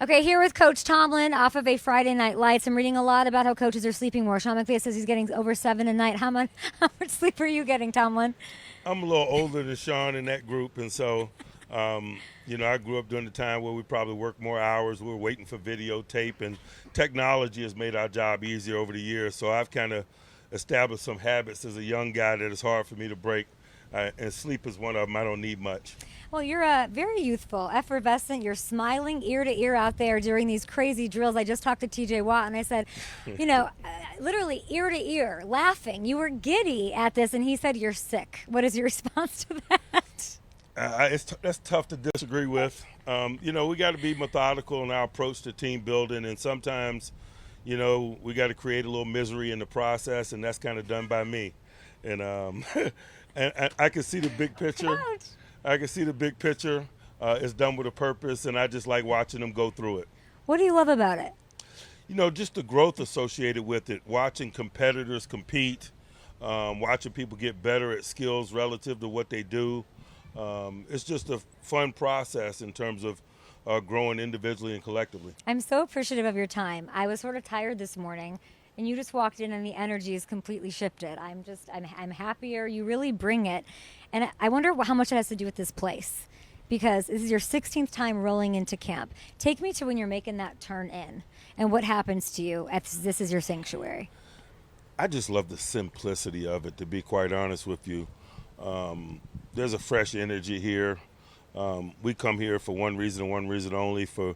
Okay, here with Coach Tomlin off of a Friday Night Lights. I'm reading a lot about how coaches are sleeping more. Sean McVay says he's getting over 7 a night. How much sleep are you getting, Tomlin? I'm a little older than Sean in that group, and so, I grew up during the time where we probably worked more hours. We were waiting for videotape, and technology has made our job easier over the years. So I've kind of established some habits as a young guy that is hard for me to break, and sleep is one of them. I don't need much. Well, you're very youthful, effervescent. You're smiling ear to ear out there during these crazy drills. I just talked to TJ Watt, and I said, literally ear to ear, laughing. You were giddy at this, and he said you're sick. What is your response to that? That's tough to disagree with. We got to be methodical in our approach to team building, and sometimes, we got to create a little misery in the process, and that's kind of done by me. And and I can see the big picture. Coach. I can see the big picture. It's done with a purpose, and I just like watching them go through it. What do you love about it? Just the growth associated with it, watching competitors compete, watching people get better at skills relative to what they do. It's just a fun process in terms of growing individually and collectively. I'm so appreciative of your time. I was sort of tired this morning, and you just walked in, and the energy is completely shifted. I'm happier. You really bring it, and I wonder how much it has to do with this place, because this is your 16th time rolling into camp. Take me to when you're making that turn in, and what happens to you at this is your sanctuary. I just love the simplicity of it, to be quite honest with you. There's a fresh energy here. We come here for one reason and one reason only, for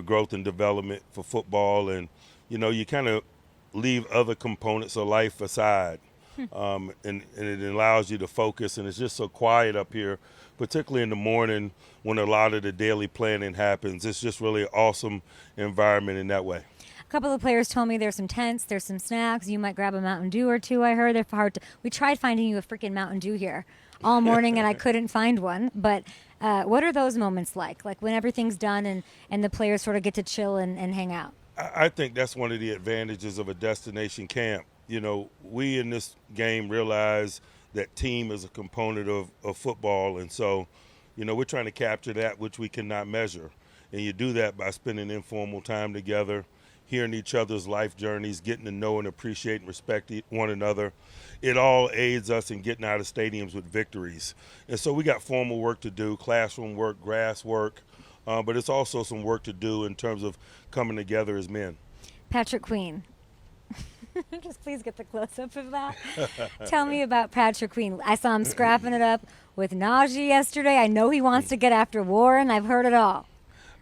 growth and development, for football. And, you kind of leave other components of life aside. And it allows you to focus. And it's just so quiet up here, particularly in the morning when a lot of the daily planning happens. It's just really an awesome environment in that way. A couple of players told me there's some tents, there's some snacks. You might grab a Mountain Dew or two. I heard they're hard to. We tried finding you a freaking Mountain Dew here all morning, and I couldn't find one. But what are those moments like? Like when everything's done and the players sort of get to chill and hang out? I think that's one of the advantages of a destination camp. We in this game realize that team is a component of football, and so, we're trying to capture that which we cannot measure. And you do that by spending informal time together, hearing each other's life journeys, getting to know and appreciate and respect one another. It all aids us in getting out of stadiums with victories. And so we got formal work to do, classroom work, grass work, but it's also some work to do in terms of coming together as men. Patrick Queen. Just please get the close-up of that. Tell me about Patrick Queen. I saw him scrapping it up with Najee yesterday. I know he wants to get after Warren. I've heard it all.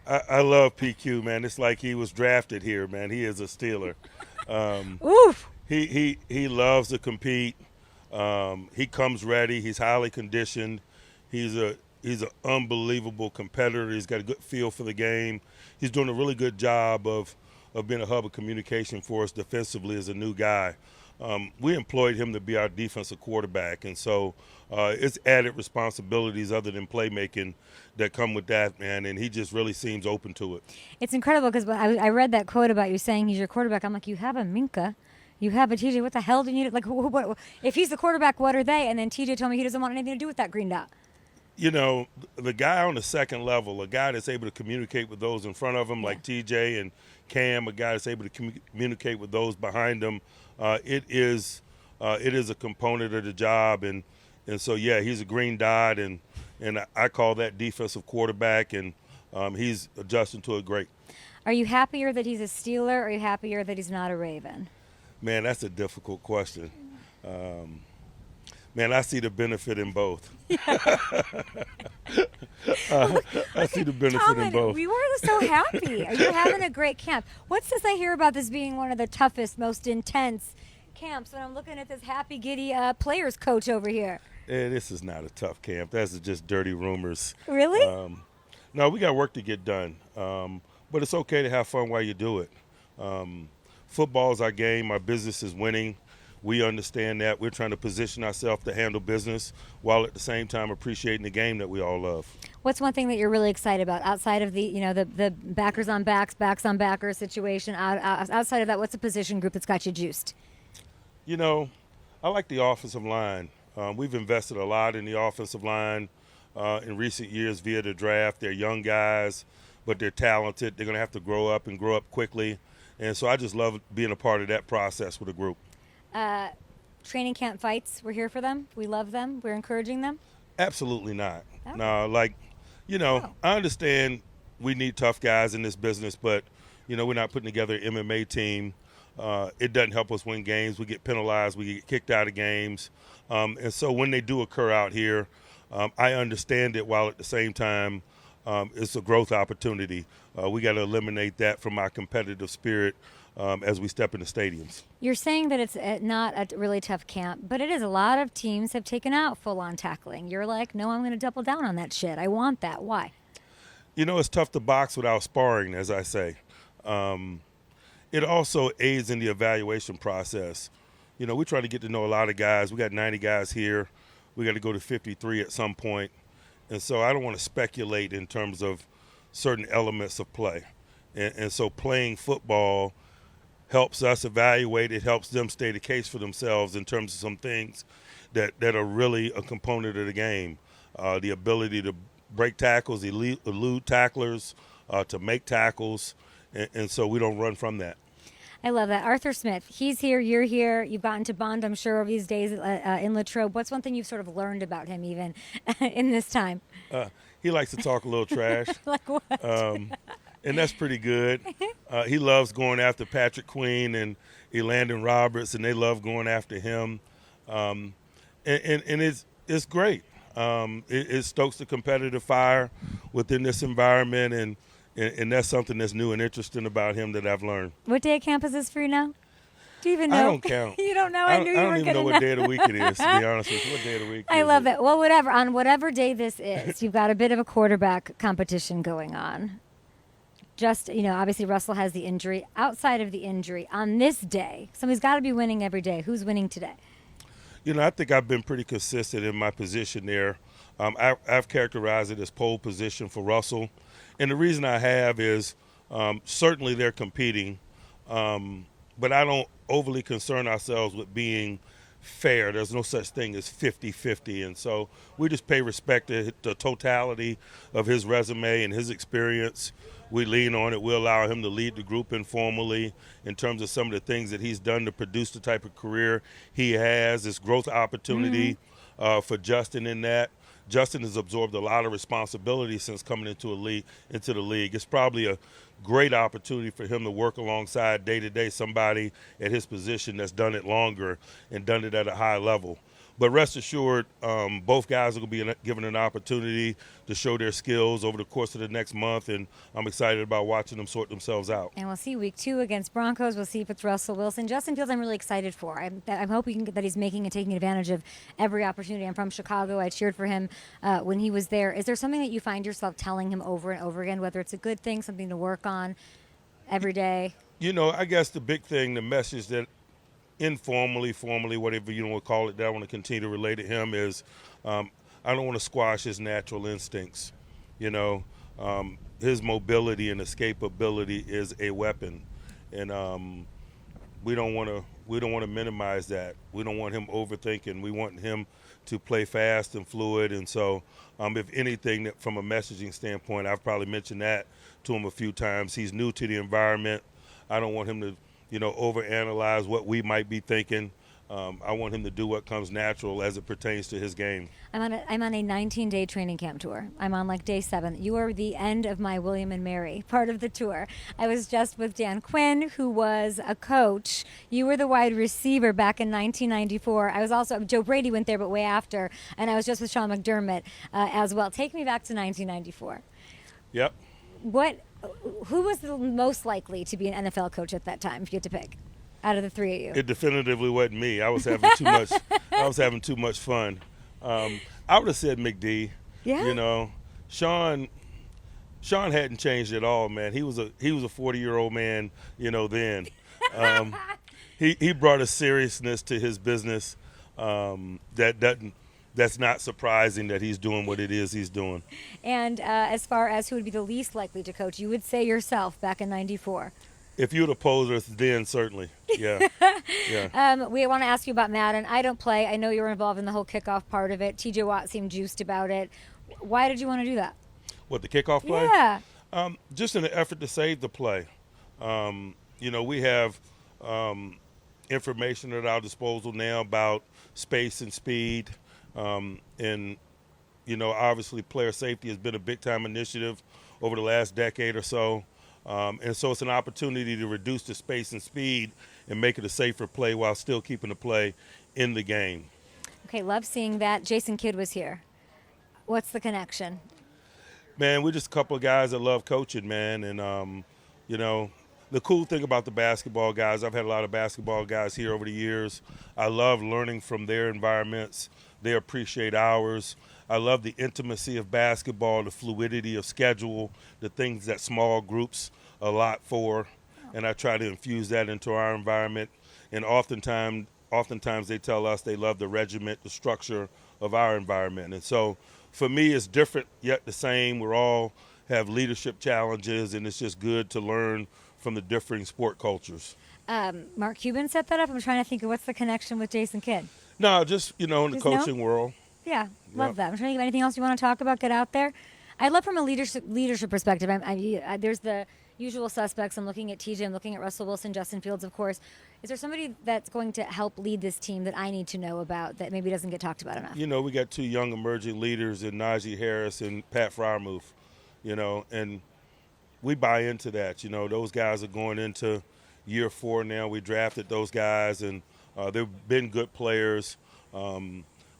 I love PQ, man. It's like he was drafted here, man. He is a Steeler. Oof. He loves to compete. He comes ready. He's highly conditioned. He's an unbelievable competitor. He's got a good feel for the game. He's doing a really good job of being a hub of communication for us defensively as a new guy. We employed him to be our defensive quarterback, and so it's added responsibilities other than playmaking that come with that, man, and he just really seems open to it. It's incredible because I read that quote about you saying he's your quarterback. I'm like, you have a Minka. You have a TJ. What the hell do you need? Like, what, if he's the quarterback, what are they? And then TJ told me he doesn't want anything to do with that green dot. The guy on the second level, a guy that's able to communicate with those in front of him, like TJ and Cam, a guy that's able to communicate with those behind him, it is a component of the job. And so, yeah, he's a green dot, and I call that defensive quarterback, and he's adjusting to it great. Are you happier that he's a Steeler, or are you happier that he's not a Raven? Man, that's a difficult question. Man, I see the benefit in both. I see the benefit Tomlin, in both. We were so happy. You're having a great camp. What's this I hear about this being one of the toughest, most intense camps? And I'm looking at this happy, giddy players coach over here. This is not a tough camp. That's just dirty rumors. Really? No, we got work to get done. But it's okay to have fun while you do it. Football is our game. Our business is winning. We understand that. We're trying to position ourselves to handle business while at the same time appreciating the game that we all love. What's one thing that you're really excited about outside of the backers on backs on backers situation? Outside of that, what's a position group that's got you juiced? I like the offensive line. We've invested a lot in the offensive line in recent years via the draft. They're young guys, but they're talented. They're going to have to grow up and grow up quickly. And so I just love being a part of that process with a group. Training camp fights, we're here for them. We love them. We're encouraging them. Absolutely not. Oh. No, I understand we need tough guys in this business, but, we're not putting together an MMA team. It doesn't help us win games. We get penalized. We get kicked out of games. And so when they do occur out here, I understand it, while at the same time it's a growth opportunity. We got to eliminate that from our competitive spirit as we step into stadiums. You're saying that it's not a really tough camp, but it is. A lot of teams have taken out full-on tackling. You're like, no, I'm going to double down on that shit. I want that. Why? It's tough to box without sparring, as I say. It also aids in the evaluation process. We try to get to know a lot of guys. We got 90 guys here. We got to go to 53 at some point. And so I don't want to speculate in terms of certain elements of play. And so playing football helps us evaluate. It helps them state a case for themselves in terms of some things that are really a component of the game. The ability to break tackles, elude tacklers, to make tackles. And so we don't run from that. I love that. Arthur Smith, he's here, you're here. You've gotten to bond, I'm sure, over these days in Latrobe. What's one thing you've sort of learned about him even in this time? He likes to talk a little trash. Like what? And that's pretty good. He loves going after Patrick Queen and Elandon Roberts, and they love going after him. And it's great. It stokes the competitive fire within this environment, and that's something that's new and interesting about him that I've learned. What day of camp is this for you now? Do you even know? I don't count. You don't know? I knew you were going to know. I don't even know what day of the week it is, to be honest with you. What day of the week I love it. Well, whatever. On whatever day this is, you've got a bit of a quarterback competition going on. Just, obviously Russell has the injury. Outside of the injury, on this day, somebody's got to be winning every day. Who's winning today? I think I've been pretty consistent in my position there. I've characterized it as pole position for Russell. And the reason I have is certainly they're competing, but I don't overly concern ourselves with being fair. There's no such thing as 50-50. And so we just pay respect to the totality of his resume and his experience. We lean on it. We allow him to lead the group informally in terms of some of the things that he's done to produce the type of career he has. This growth opportunity for Justin in that. Justin has absorbed a lot of responsibility since coming into the league. It's probably a great opportunity for him to work alongside day-to-day somebody at his position that's done it longer and done it at a high level. But rest assured, both guys are going to be given an opportunity to show their skills over the course of the next month, and I'm excited about watching them sort themselves out. And we'll see week 2 against Broncos. We'll see if it's Russell Wilson. Justin Fields I'm really excited for. I'm hoping that he's making and taking advantage of every opportunity. I'm from Chicago. I cheered for him when he was there. Is there something that you find yourself telling him over and over again, whether it's a good thing, something to work on every day? I guess the big thing, the message that informally, formally, whatever you want to call it, that I want to continue to relate to him is I don't want to squash his natural instincts. His mobility and escapability is a weapon, and we don't want to minimize that. We don't want him overthinking. We want him to play fast and fluid. And so, if anything, that from a messaging standpoint, I've probably mentioned that to him a few times. He's new to the environment. I don't want him to overanalyze what we might be thinking. I want him to do what comes natural as it pertains to his game. I'm on a 19-day training camp tour. I'm on day 7. You are the end of my William and Mary part of the tour. I was just with Dan Quinn, who was a coach. You were the wide receiver back in 1994. I was also, Joe Brady went there, but way after. And I was just with Sean McDermott as well. Take me back to 1994. Yep. Who was the most likely to be an NFL coach at that time, if you had to pick, out of the 3 of you? It definitively wasn't me. I was having too much. I was having too much fun. I would have said McD. Yeah. Sean hadn't changed at all, man. He was a 40-year-old man. Then he brought a seriousness to his business that's not surprising that he's doing what it is he's doing. And as far as who would be the least likely to coach, you would say yourself back in 94. If you would have posed us then, certainly. Yeah. Yeah. We want to ask you about Madden. I don't play. I know you were involved in the whole kickoff part of it. TJ Watt seemed juiced about it. Why did you want to do that? What, the kickoff play? Yeah. Just in an effort to save the play. We have information at our disposal now about space and speed. And obviously player safety has been a big-time initiative over the last decade or so. And so it's an opportunity to reduce the space and speed and make it a safer play while still keeping the play in the game. Okay, love seeing that. Jason Kidd was here. What's the connection? Man, we're just a couple of guys that love coaching, man. And, the cool thing about the basketball guys, I've had a lot of basketball guys here over the years. I love learning from their environments. They appreciate ours. I love the intimacy of basketball, the fluidity of schedule, the things that small groups allot for. And I try to infuse that into our environment. And oftentimes they tell us they love the regiment, the structure of our environment. And so for me, it's different yet the same. We're all have leadership challenges, and it's just good to learn from the differing sport cultures. Mark Cuban set that up. I'm trying to think of what's the connection with Jason Kidd. No, just, in the Just coaching world. Yeah, love that. I'm trying to think of anything else you want to talk about. Get out there. I love from a leadership perspective. There's the usual suspects. I'm looking at TJ. I'm looking at Russell Wilson, Justin Fields, of course. Is there somebody that's going to help lead this team that I need to know about that maybe doesn't get talked about enough? We got two young emerging leaders in Najee Harris and Pat Freiermuth, and we buy into that. Those guys are going into year 4 now. We drafted those guys, and they've been good players.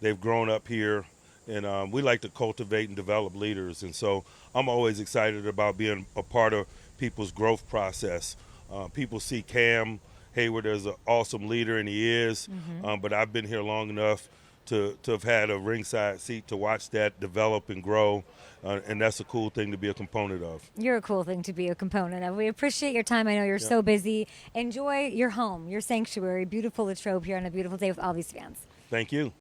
They've grown up here, and we like to cultivate and develop leaders. And so I'm always excited about being a part of people's growth process. People see Cam Hayward as an awesome leader, and he is, but I've been here long enough to have had a ringside seat to watch that develop and grow, and that's a cool thing to be a component of. You're a cool thing to be a component of. We appreciate your time. I know you're so busy. Enjoy your home, your sanctuary, beautiful Latrobe here on a beautiful day with all these fans. Thank you.